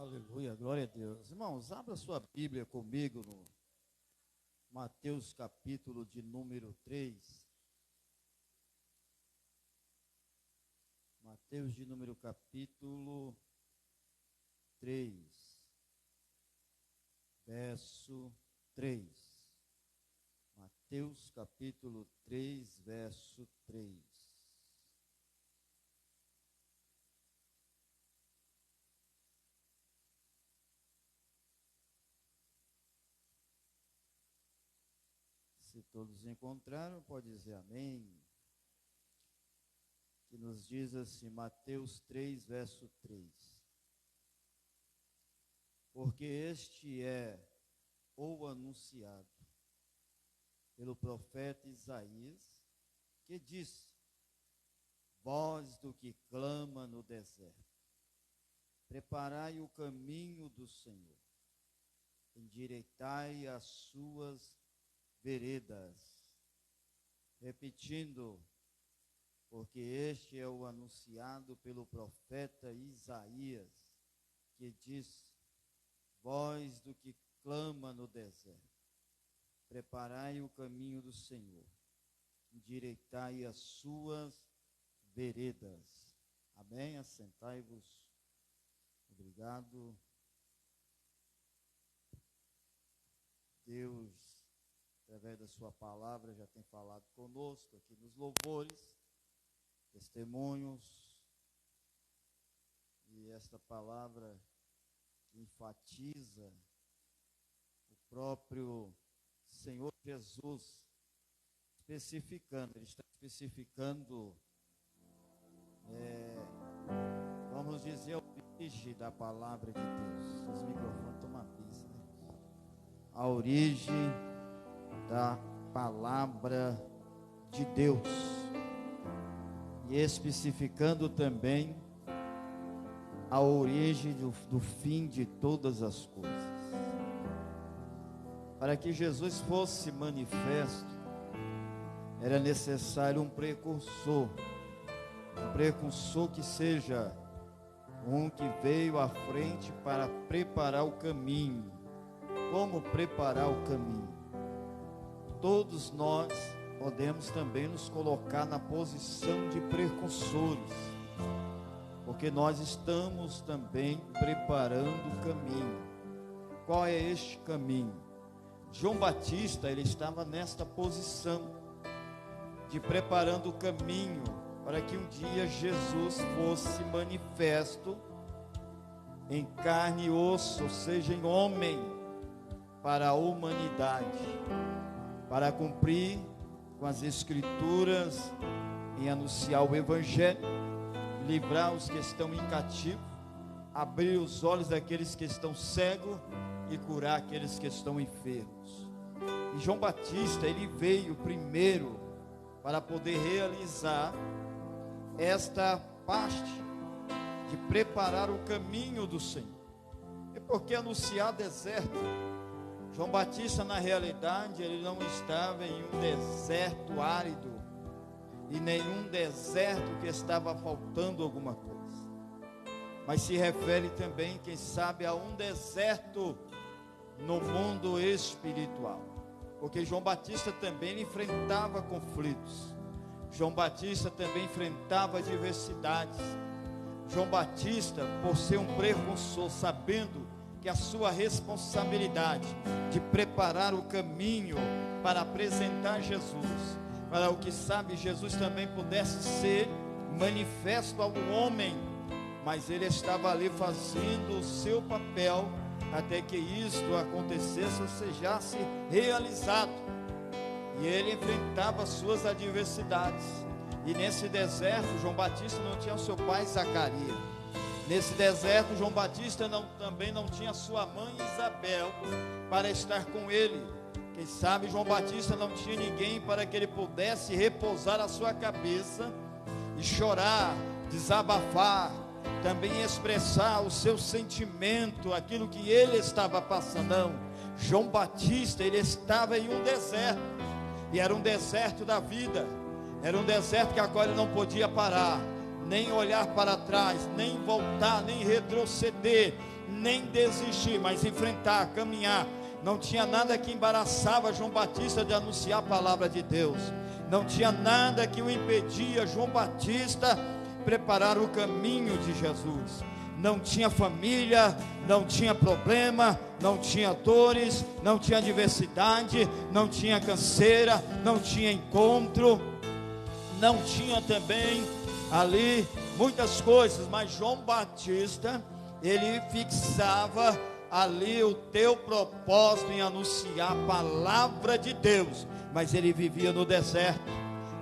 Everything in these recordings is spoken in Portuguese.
Aleluia, glória a Deus. Irmãos, abra sua Bíblia comigo no Mateus capítulo de número 3. Mateus de número capítulo 3, verso 3. Mateus capítulo 3, verso 3. Se todos encontraram, pode dizer amém. Que nos diz assim, Mateus 3, verso 3. Porque este é o anunciado pelo profeta Isaías, que diz: voz do que clama no deserto, preparai o caminho do Senhor, endireitai as suas veredas. Repetindo, porque este é o anunciado pelo profeta Isaías, que diz: voz do que clama no deserto, preparai o caminho do Senhor, endireitai as suas veredas. Amém? Assentai-vos. Obrigado. Deus, através da sua palavra, já tem falado conosco aqui nos louvores, testemunhos, e esta palavra enfatiza o próprio Senhor Jesus, ele está especificando, vamos dizer, a origem da palavra de Deus. Os microfones estão uma pista, né? A origem da palavra de Deus, e especificando também a origem do fim de todas as coisas. Para que Jesus fosse manifesto, era necessário um precursor que seja um que veio à frente para preparar o caminho. Como preparar o caminho? Todos nós podemos também nos colocar na posição de precursores, porque nós estamos também preparando o caminho. Qual é este caminho? João Batista, ele estava nesta posição de preparando o caminho para que um dia Jesus fosse manifesto em carne e osso, ou seja, em homem, para a humanidade, para cumprir com as escrituras, em anunciar o evangelho, livrar os que estão em cativo, abrir os olhos daqueles que estão cegos e curar aqueles que estão enfermos. E João Batista, ele veio primeiro para poder realizar esta parte de preparar o caminho do Senhor. E por que anunciar deserto? João Batista, na realidade, ele não estava em um deserto árido, e nenhum deserto que estava faltando alguma coisa, mas se refere também, quem sabe, a um deserto no mundo espiritual, porque João Batista também enfrentava conflitos, João Batista também enfrentava adversidades. João Batista, por ser um precursor, sabendo que a sua responsabilidade de preparar o caminho para apresentar Jesus, para o que sabe Jesus também pudesse ser manifesto ao homem, mas ele estava ali fazendo o seu papel até que isto acontecesse ou sejasse realizado. E ele enfrentava suas adversidades. E nesse deserto, João Batista não tinha o seu pai Zacarias. Nesse deserto, João Batista também não tinha sua mãe Isabel para estar com ele. Quem sabe João Batista não tinha ninguém para que ele pudesse repousar a sua cabeça e chorar, desabafar, também expressar o seu sentimento, aquilo que ele estava passando. Não, João Batista, ele estava em um deserto, e era um deserto da vida, era um deserto que agora ele não podia parar, nem olhar para trás, nem voltar, nem retroceder, nem desistir, mas enfrentar, caminhar. Não tinha nada que embaraçava João Batista de anunciar a palavra de Deus. Não tinha nada que o impedia, João Batista, preparar o caminho de Jesus. Não tinha família, não tinha problema, não tinha dores, não tinha adversidade, não tinha canseira, não tinha encontro, não tinha também ali muitas coisas, mas João Batista, ele fixava ali o teu propósito em anunciar a palavra de Deus, mas ele vivia no deserto,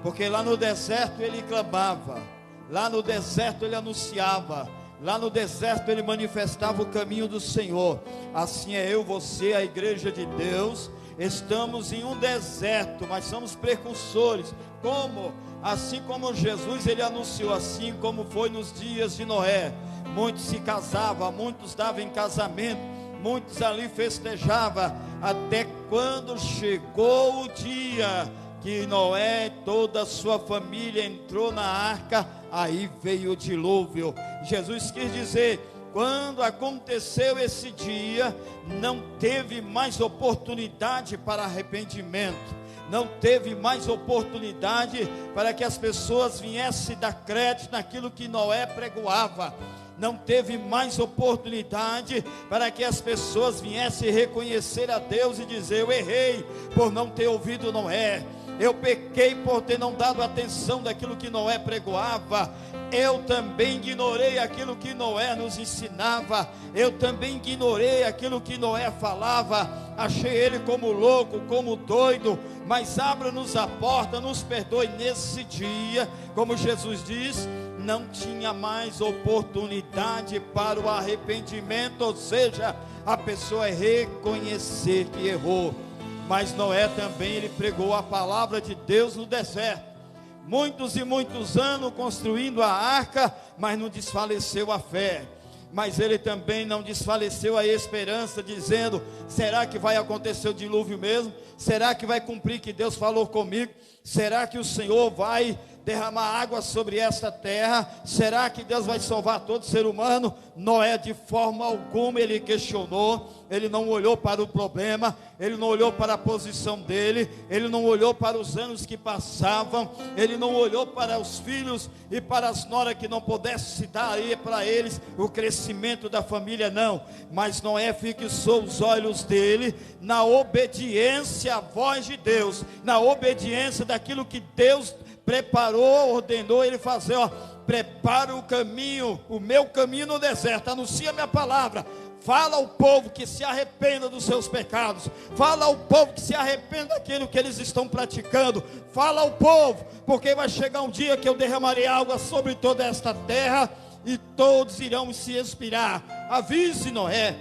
porque lá no deserto ele clamava, lá no deserto ele anunciava, lá no deserto ele manifestava o caminho do Senhor. Assim é eu, você, a igreja de Deus, estamos em um deserto, mas somos precursores. Como? Assim como Jesus ele anunciou, assim como foi nos dias de Noé. Muitos se casavam, muitos davam em casamento, muitos ali festejavam, até quando chegou o dia que Noé e toda a sua família entrou na arca, aí veio o dilúvio. Jesus quis dizer, quando aconteceu esse dia, não teve mais oportunidade para arrependimento, não teve mais oportunidade para que as pessoas viessem dar crédito naquilo que Noé pregoava, não teve mais oportunidade para que as pessoas viessem reconhecer a Deus e dizer, eu errei por não ter ouvido Noé, eu pequei por ter não dado atenção daquilo que Noé pregoava, eu também ignorei aquilo que Noé nos ensinava, eu também ignorei aquilo que Noé falava, achei ele como louco, como doido, mas abra-nos a porta, nos perdoe. Nesse dia, como Jesus diz, não tinha mais oportunidade para o arrependimento, ou seja, a pessoa reconhecer que errou. Mas Noé também, ele pregou a palavra de Deus no deserto, muitos e muitos anos construindo a arca, mas não desfaleceu a fé, mas ele também não desfaleceu a esperança, dizendo, será que vai acontecer o dilúvio mesmo? Será que vai cumprir que Deus falou comigo? Será que o Senhor vai derramar água sobre esta terra? Será que Deus vai salvar todo ser humano? Noé de forma alguma ele questionou, ele não olhou para o problema, ele não olhou para a posição dele, ele não olhou para os anos que passavam, ele não olhou para os filhos e para as noras que não pudesse dar aí para eles o crescimento da família, não. Mas Noé fixou os olhos dele na obediência à voz de Deus, na obediência daquilo que Deus preparou, ordenou ele fazer, prepara o caminho, o meu caminho no deserto, anuncia a minha palavra, fala ao povo que se arrependa dos seus pecados, fala ao povo que se arrependa daquilo que eles estão praticando, fala ao povo, porque vai chegar um dia que eu derramarei água sobre toda esta terra, e todos irão se inspirar, avise Noé.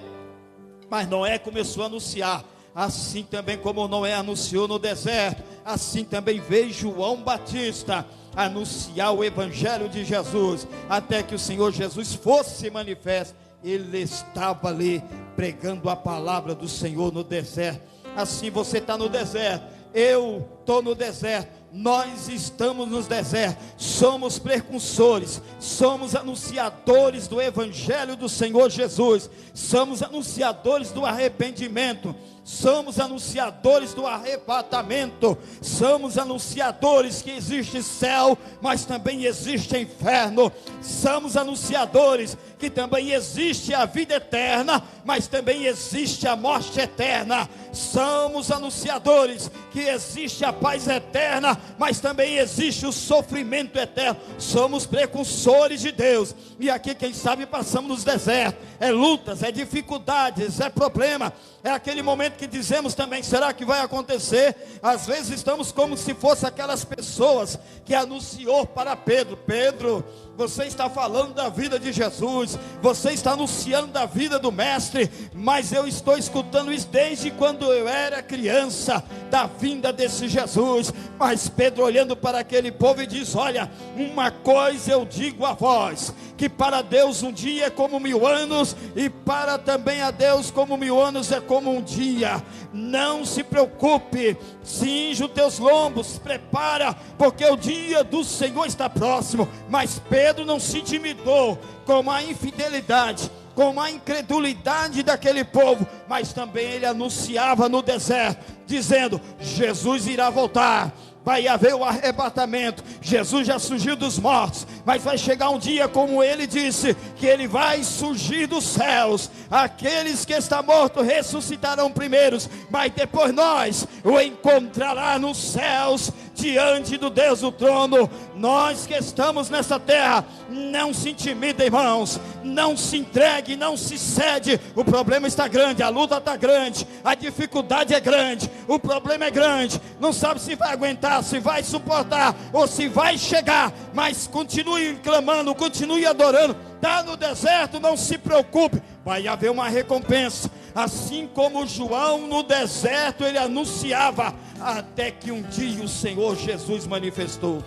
Mas Noé começou a anunciar, assim também como Noé anunciou no deserto, assim também veio João Batista anunciar o evangelho de Jesus, até que o Senhor Jesus fosse manifesto. Ele estava ali pregando a palavra do Senhor no deserto. Assim você está no deserto, eu estou no deserto, nós estamos nos desertos, somos precursores, somos anunciadores do evangelho do Senhor Jesus, somos anunciadores do arrependimento, somos anunciadores do arrebatamento, somos anunciadores que existe céu, mas também existe inferno, somos anunciadores que também existe a vida eterna, mas também existe a morte eterna, somos anunciadores que existe a paz eterna, mas também existe o sofrimento eterno, somos precursores de Deus, e aqui quem sabe passamos nos desertos, é lutas, é dificuldades, é problema, é aquele momento que dizemos também, será que vai acontecer? Às vezes estamos como se fosse aquelas pessoas que anunciou para Pedro, Pedro, você está falando da vida de Jesus, você está anunciando da vida do mestre, mas eu estou escutando isso desde quando eu era criança, da vinda desse Jesus. Mas Pedro olhando para aquele povo e diz, olha, uma coisa eu digo a vós, que para Deus um dia é como 1000 anos, e para também a Deus como 1000 anos é como um dia. Não se preocupe, cinge os teus lombos, prepara, porque o dia do Senhor está próximo. Mas Pedro não se intimidou com a infidelidade, com a incredulidade daquele povo, mas também ele anunciava no deserto, dizendo: Jesus irá voltar, vai haver o arrebatamento. Jesus já surgiu dos mortos, mas vai chegar um dia, como ele disse, que ele vai surgir dos céus. Aqueles que estão mortos ressuscitarão primeiros, mas depois nós o encontrará nos céus, diante do Deus do trono. Nós que estamos nessa terra, não se intimida, irmãos, não se entregue, não se cede. O problema está grande, a luta está grande, a dificuldade é grande, o problema é grande, não sabe se vai aguentar, se vai suportar, ou se vai chegar, mas continue clamando, continue adorando. Está no deserto, não se preocupe, vai haver uma recompensa. Assim como João no deserto, ele anunciava, até que um dia o Senhor Jesus manifestou.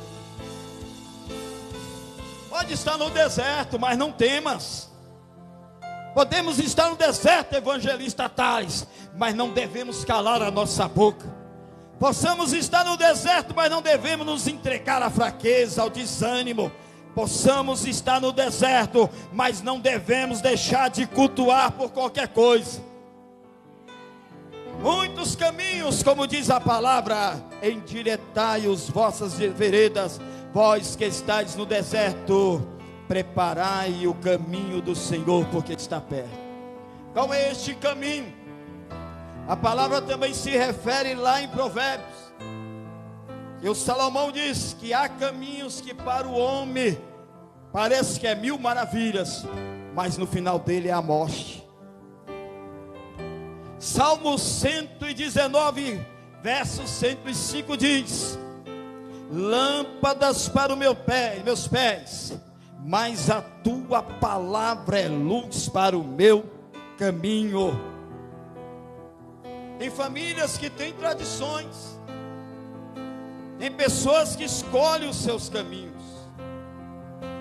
Pode estar no deserto, mas não temas. Podemos estar no deserto, evangelista Tales, mas não devemos calar a nossa boca. Possamos estar no deserto, mas não devemos nos entregar à fraqueza, ao desânimo. Possamos estar no deserto, mas não devemos deixar de cultuar por qualquer coisa. Muitos caminhos, como diz a palavra, endireitai as vossas veredas, vós que estáis no deserto, preparai o caminho do Senhor, porque está perto. Qual é este caminho? A palavra também se refere lá em Provérbios. E o Salomão diz que há caminhos que para o homem parece que é mil maravilhas, mas no final dele é a morte. Salmo 119, verso 105 diz: lâmpadas para meus pés, mas a tua palavra é luz para o meu caminho. Tem famílias que têm tradições, tem pessoas que escolhem os seus caminhos.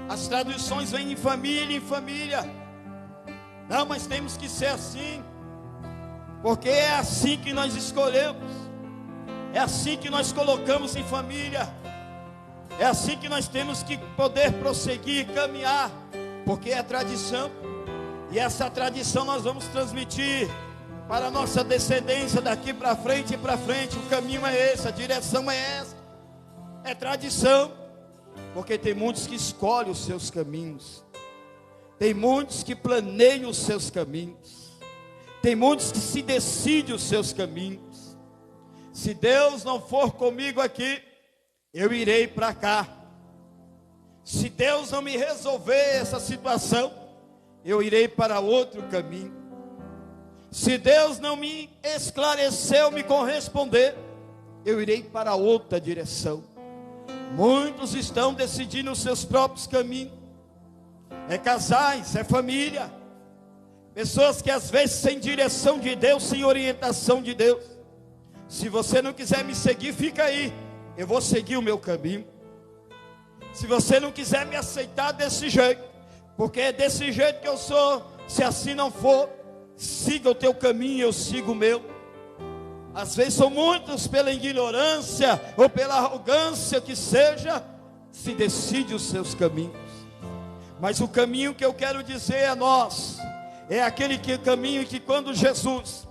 As tradições vêm em família em família. Não, mas temos que ser assim, porque é assim que nós escolhemos, é assim que nós colocamos em família, é assim que nós temos que poder prosseguir, caminhar, porque é tradição, e essa tradição nós vamos transmitir para a nossa descendência daqui para frente e para frente. O caminho é esse, a direção é essa, é tradição, porque tem muitos que escolhem os seus caminhos, tem muitos que planeiam os seus caminhos, tem muitos que se decidem os seus caminhos. Se Deus não for comigo aqui, eu irei para cá. Se Deus não me resolver essa situação, eu irei para outro caminho. Se Deus não me esclareceu, me corresponder, eu irei para outra direção. Muitos estão decidindo os seus próprios caminhos. É casais, é família, pessoas que às vezes sem direção de Deus, sem orientação de Deus. Se você não quiser me seguir, fica aí, eu vou seguir o meu caminho. Se você não quiser me aceitar desse jeito, porque é desse jeito que eu sou, se assim não for, siga o teu caminho, eu sigo o meu. Às vezes são muitos, pela ignorância ou pela arrogância que seja, se decide os seus caminhos. Mas o caminho que eu quero dizer a nós é aquele caminho que quando Jesus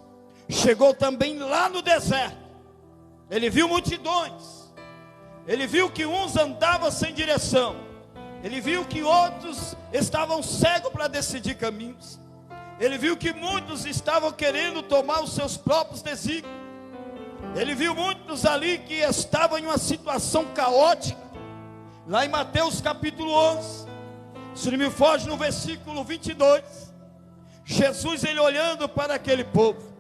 chegou também lá no deserto, ele viu multidões, ele viu que uns andavam sem direção, ele viu que outros estavam cegos para decidir caminhos, ele viu que muitos estavam querendo tomar os seus próprios desígnios, ele viu muitos ali que estavam em uma situação caótica. Lá em Mateus capítulo 11, se não me foge, no versículo 22, Jesus, ele olhando para aquele povo,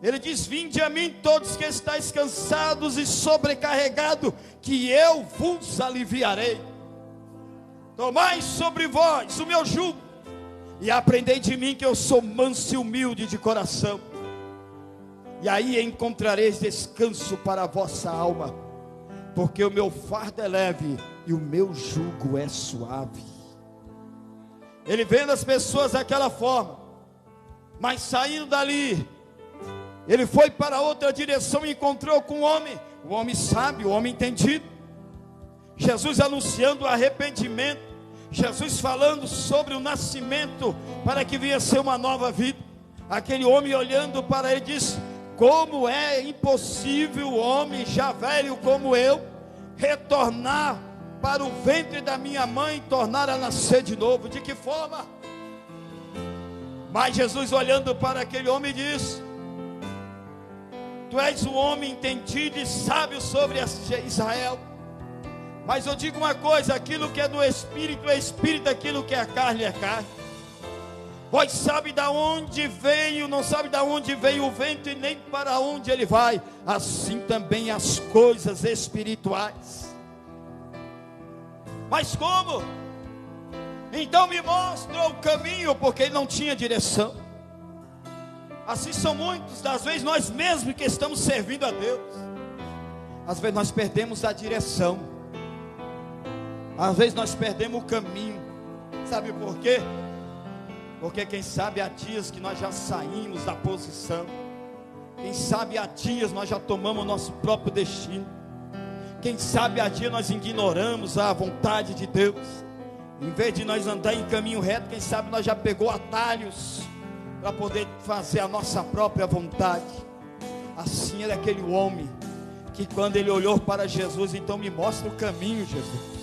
ele diz: vinde a mim todos que estáis cansados e sobrecarregados, que eu vos aliviarei. Tomai sobre vós o meu jugo, e aprendei de mim, que eu sou manso e humilde de coração, e aí encontrareis descanso para a vossa alma, porque o meu fardo é leve e o meu jugo é suave. Ele vendo as pessoas daquela forma, mas saindo dali, ele foi para outra direção e encontrou com o homem sábio, o homem entendido. Jesus anunciando o arrependimento, Jesus falando sobre o nascimento para que vinha ser uma nova vida. Aquele homem olhando para ele diz: como é impossível o homem já velho como eu retornar para o ventre da minha mãe e tornar a nascer de novo? De que forma? Mas Jesus, olhando para aquele homem, diz: tu és um homem entendido e sábio sobre Israel. Mas eu digo uma coisa: aquilo que é do Espírito é Espírito, aquilo que é carne é carne. Pois sabe de onde veio, não sabe de onde veio o vento e nem para onde ele vai. Assim também as coisas espirituais. Mas como? Então me mostra o caminho, porque ele não tinha direção. Assim são muitos das vezes nós mesmos que estamos servindo a Deus. Às vezes nós perdemos a direção. Às vezes nós perdemos o caminho. Sabe por quê? Porque quem sabe há dias que nós já saímos da posição. Quem sabe há dias nós já tomamos o nosso próprio destino. Quem sabe há dias nós ignoramos a vontade de Deus. Em vez de nós andar em caminho reto, quem sabe nós já pegou atalhos para poder fazer a nossa própria vontade. Assim era aquele homem que quando ele olhou para Jesus, então me mostra o caminho, Jesus.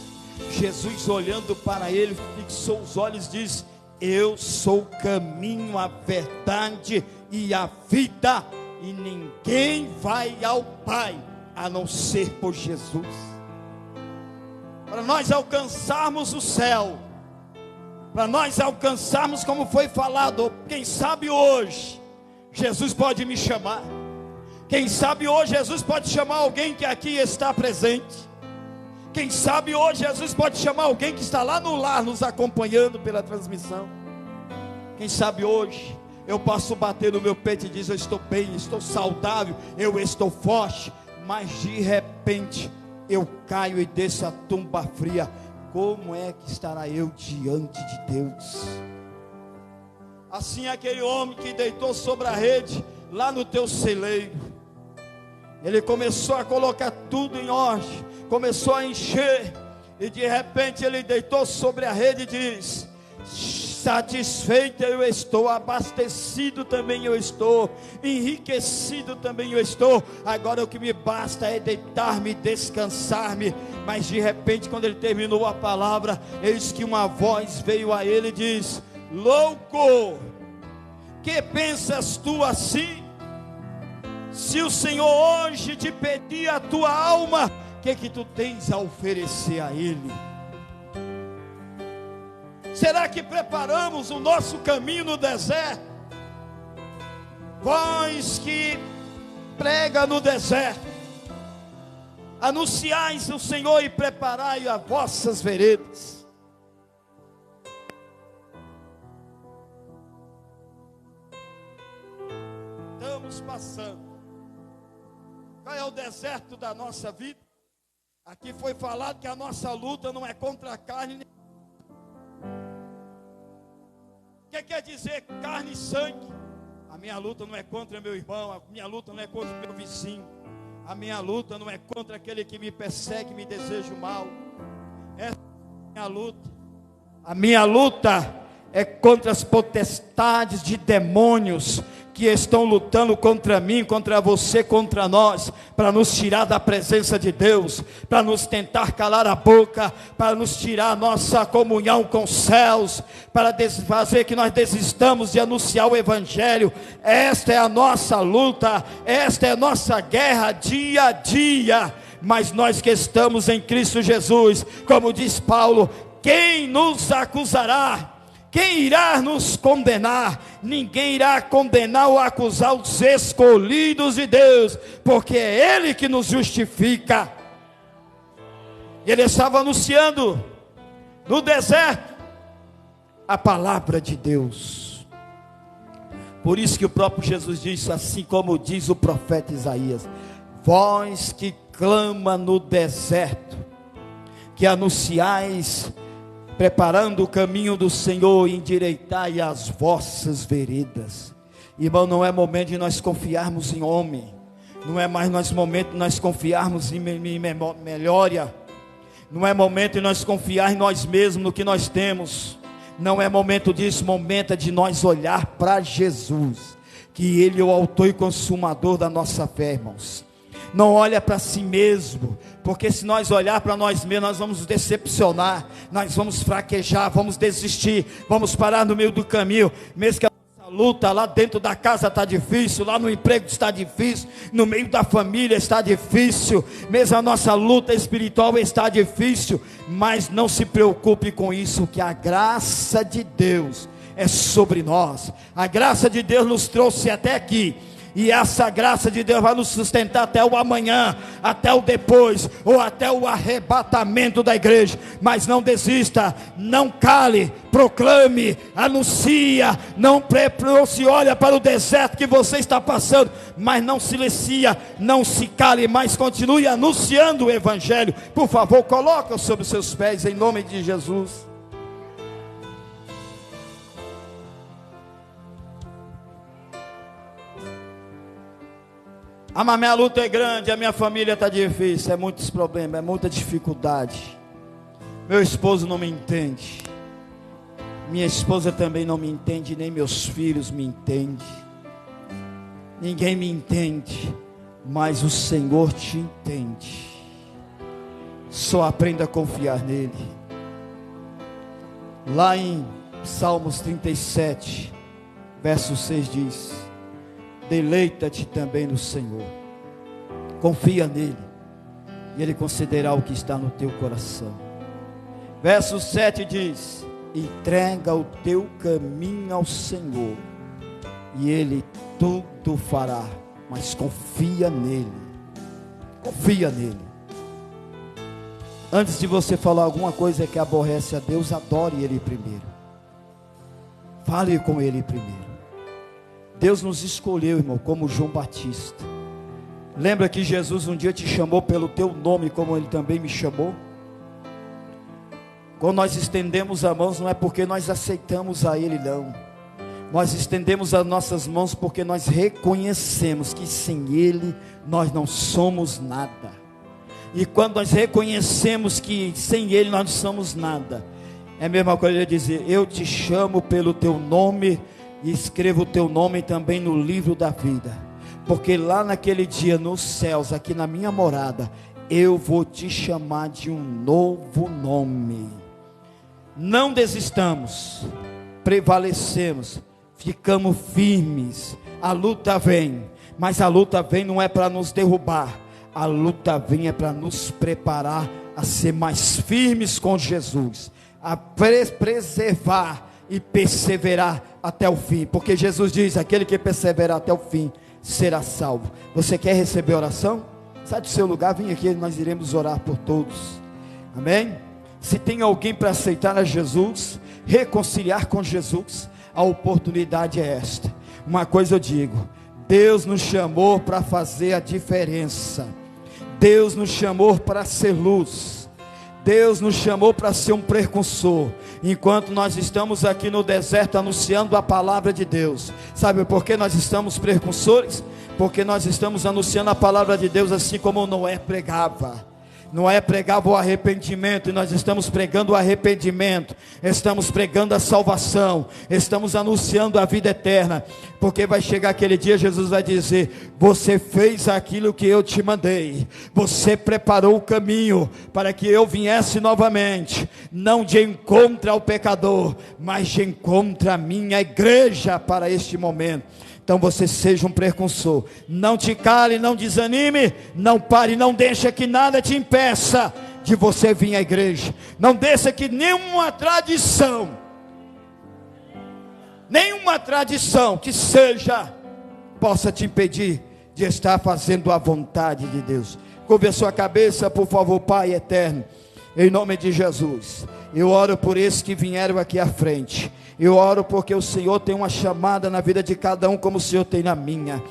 Jesus olhando para ele, fixou os olhos e diz: eu sou o caminho, a verdade e a vida, e ninguém vai ao Pai a não ser por Jesus. Para nós alcançarmos o céu, para nós alcançarmos como foi falado, quem sabe hoje Jesus pode me chamar. Quem sabe hoje Jesus pode chamar alguém que aqui está presente. Quem sabe hoje Jesus pode chamar alguém que está lá no lar nos acompanhando pela transmissão. Quem sabe hoje eu posso bater no meu peito e dizer: eu estou bem, estou saudável, eu estou forte. Mas de repente eu caio e desço a tumba fria. Como é que estará eu diante de Deus? Assim aquele homem que deitou sobre a rede lá no teu celeiro, ele começou a colocar tudo em ordem, começou a encher, e de repente ele deitou sobre a rede e diz: satisfeito eu estou, abastecido também eu estou, enriquecido também eu estou, agora o que me basta é deitar-me e descansar-me. Mas de repente, quando ele terminou a palavra, eis que uma voz veio a ele e diz: louco, que pensas tu assim? Se o Senhor hoje te pedir a tua alma, o que tu tens a oferecer a Ele? Será que preparamos o nosso caminho no deserto? Vós que prega no deserto, anunciais o Senhor e preparai as vossas veredas. Estamos passando. Qual é o deserto da nossa vida? Aqui foi falado que a nossa luta não é contra a carne. O que quer dizer carne e sangue? A minha luta não é contra meu irmão, a minha luta não é contra meu vizinho, a minha luta não é contra aquele que me persegue, me deseja o mal. Essa é a minha luta. A minha luta é contra as potestades de demônios que estão lutando contra mim, contra você, contra nós, para nos tirar da presença de Deus, para nos tentar calar a boca, para nos tirar a nossa comunhão com os céus, para fazer que nós desistamos de anunciar o Evangelho. Esta é a nossa luta, esta é a nossa guerra dia a dia. Mas nós que estamos em Cristo Jesus, como diz Paulo: quem nos acusará? Quem irá nos condenar? Ninguém irá condenar ou acusar os escolhidos de Deus, porque é Ele que nos justifica. Ele estava anunciando no deserto a palavra de Deus. Por isso que o próprio Jesus disse, assim como diz o profeta Isaías: vós que clama no deserto, que anunciais, preparando o caminho do Senhor, endireitai as vossas veredas. Irmão, não é momento de nós confiarmos em homem, não é mais momento de nós confiarmos em melhora, Não é momento de nós confiar em nós mesmos, no que nós temos. Não é momento disso, momento é de nós olhar para Jesus, que Ele é o autor e consumador da nossa fé, irmãos. Não olha para si mesmo, porque se nós olhar para nós mesmos, nós vamos nos decepcionar, nós vamos fraquejar, vamos desistir, vamos parar no meio do caminho, mesmo que a nossa luta lá dentro da casa está difícil, lá no emprego está difícil, no meio da família está difícil, mesmo a nossa luta espiritual está difícil, mas não se preocupe com isso, que a graça de Deus é sobre nós. A graça de Deus nos trouxe até aqui, e essa graça de Deus vai nos sustentar até o amanhã, até o depois, ou até o arrebatamento da igreja. Mas não desista, não cale, proclame, anuncia, não se olha para o deserto que você está passando, mas não silencia, não se cale, mas continue anunciando o evangelho. Por favor, coloque-o sobre os seus pés, em nome de Jesus. Mas a minha luta é grande, a minha família está difícil, é muitos problemas, é muita dificuldade. Meu esposo não me entende, minha esposa também não me entende, nem meus filhos me entendem, ninguém me entende, mas o Senhor te entende. Só aprenda a confiar nele. Lá em Salmos 37, verso 6 diz: deleita-te também no Senhor, confia nele, e ele concederá o que está no teu coração. Verso 7 diz: entrega o teu caminho ao Senhor, e ele tudo fará, mas confia nele, confia nele. Antes de você falar alguma coisa que aborrece a Deus, adore ele primeiro, fale com ele primeiro. Deus nos escolheu, irmão, como João Batista. Lembra que Jesus um dia te chamou pelo teu nome, como ele também me chamou? Quando nós estendemos as mãos, não é porque nós aceitamos a ele, não. Nós estendemos as nossas mãos porque nós reconhecemos que sem ele nós não somos nada. E quando nós reconhecemos que sem ele nós não somos nada, é a mesma coisa de dizer: eu te chamo pelo teu nome, e escreva o teu nome também no livro da vida, porque lá naquele dia nos céus, aqui na minha morada, eu vou te chamar de um novo nome. Não desistamos, prevalecemos, ficamos firmes. A luta vem, mas a luta vem não é para nos derrubar, a luta vem é para nos preparar a ser mais firmes com Jesus, a preservar e perseverar até o fim, porque Jesus diz: aquele que perseverar até o fim será salvo. Você quer receber oração? Sai do seu lugar, vem aqui, nós iremos orar por todos. Amém? Se tem alguém para aceitar a Jesus, reconciliar com Jesus, a oportunidade é esta. Uma coisa eu digo: Deus nos chamou para fazer a diferença, Deus nos chamou para ser luz, Deus nos chamou para ser um precursor. Enquanto nós estamos aqui no deserto anunciando a palavra de Deus, sabe por que nós estamos precursores? Porque nós estamos anunciando a palavra de Deus, assim como Noé pregava. Noé pregava o arrependimento, e nós estamos pregando o arrependimento, estamos pregando a salvação, estamos anunciando a vida eterna, porque vai chegar aquele dia, Jesus vai dizer: você fez aquilo que eu te mandei, você preparou o caminho para que eu viesse novamente, não de encontro ao pecador, mas de encontro à minha igreja para este momento. Então você seja um precursor, não te cale, não desanime, não pare, não deixe que nada te impeça de você vir à igreja, não deixe que nenhuma tradição que seja, possa te impedir de estar fazendo a vontade de Deus. Curve a sua cabeça, por favor. Pai eterno, em nome de Jesus, eu oro por esses que vieram aqui à frente. Eu oro porque o Senhor tem uma chamada na vida de cada um, como o Senhor tem na minha.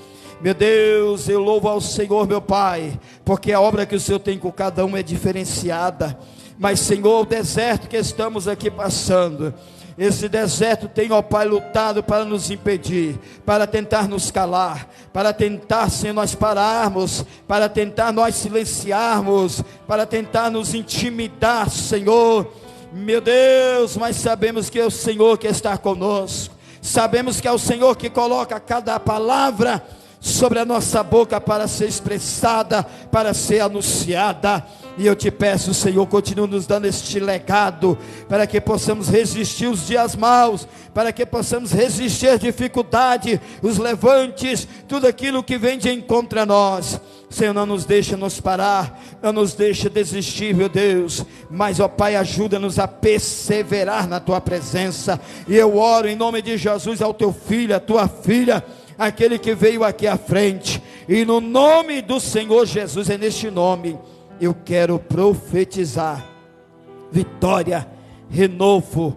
Meu Deus, eu louvo ao Senhor, meu Pai, porque a obra que o Senhor tem com cada um é diferenciada. Mas, Senhor, o deserto que estamos aqui passando, Esse deserto tem, ó Pai, lutado para nos impedir, para tentar nos calar, para tentar, Senhor, nós pararmos, para tentar nós silenciarmos, para tentar nos intimidar, Senhor. Meu Deus, mas sabemos que é o Senhor que está conosco, sabemos que é o Senhor que coloca cada palavra sobre a nossa boca para ser expressada, para ser anunciada. E eu te peço, Senhor, continue nos dando este legado, para que possamos resistir os dias maus, para que possamos resistir a dificuldade, os levantes, tudo aquilo que vem de encontro a nós. Senhor, não nos deixa nos parar, não nos deixa desistir, meu Deus, mas, ó Pai, ajuda-nos a perseverar na Tua presença. E eu oro em nome de Jesus ao Teu Filho, a Tua Filha, aquele que veio aqui à frente, e no nome do Senhor Jesus, é neste nome, eu quero profetizar vitória, renovo,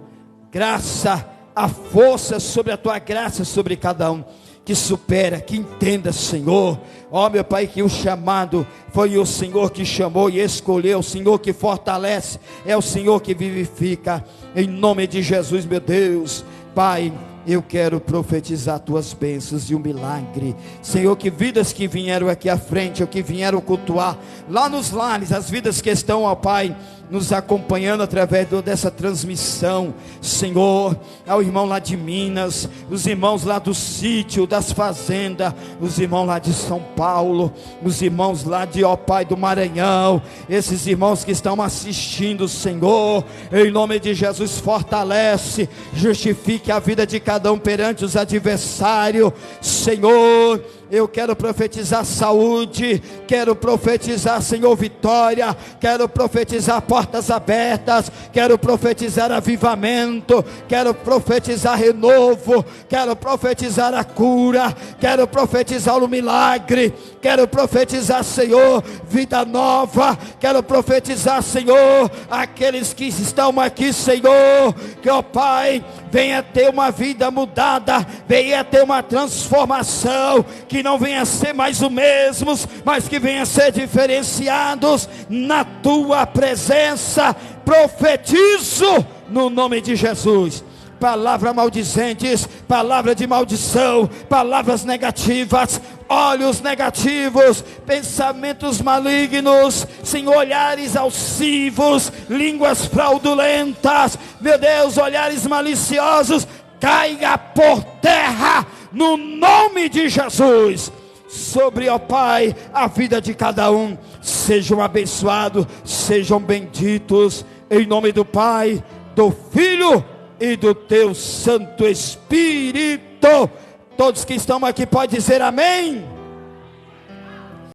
graça, a força sobre a Tua graça, sobre cada um, que supera, que entenda, Senhor, ó meu Pai, que o chamado foi o Senhor que chamou e escolheu, o Senhor que fortalece, é o Senhor que vivifica, em nome de Jesus, meu Deus, Pai, eu quero profetizar Tuas bênçãos e um milagre, Senhor, que vidas que vieram aqui à frente, ou que vieram cultuar, lá nos lares, as vidas que estão, ó Pai, nos acompanhando através dessa transmissão, Senhor, ao irmão lá de Minas, os irmãos lá do sítio, das fazendas, os irmãos lá de São Paulo, os irmãos lá de, ó Pai, do Maranhão, esses irmãos que estão assistindo, Senhor, em nome de Jesus, fortalece, justifique a vida de cada um perante os adversários, Senhor. Eu quero profetizar saúde, quero profetizar, Senhor, vitória, quero profetizar portas abertas, quero profetizar avivamento, quero profetizar renovo, quero profetizar a cura, quero profetizar o milagre, quero profetizar, Senhor, vida nova, quero profetizar, Senhor, aqueles que estão aqui, Senhor, que, ó Pai, venha ter uma vida mudada, venha ter uma transformação, que não venha ser mais o mesmo, mas que venha ser diferenciados na Tua presença. Profetizo no nome de Jesus. Palavras maldizentes, palavra de maldição, palavras negativas, olhos negativos, pensamentos malignos, sem olhares alcivos, línguas fraudulentas, meu Deus, olhares maliciosos, caiga por terra, no nome de Jesus, sobre, ó Pai, a vida de cada um, sejam abençoados, sejam benditos, em nome do Pai, do Filho e do Teu Santo Espírito. Todos que estão aqui podem dizer amém.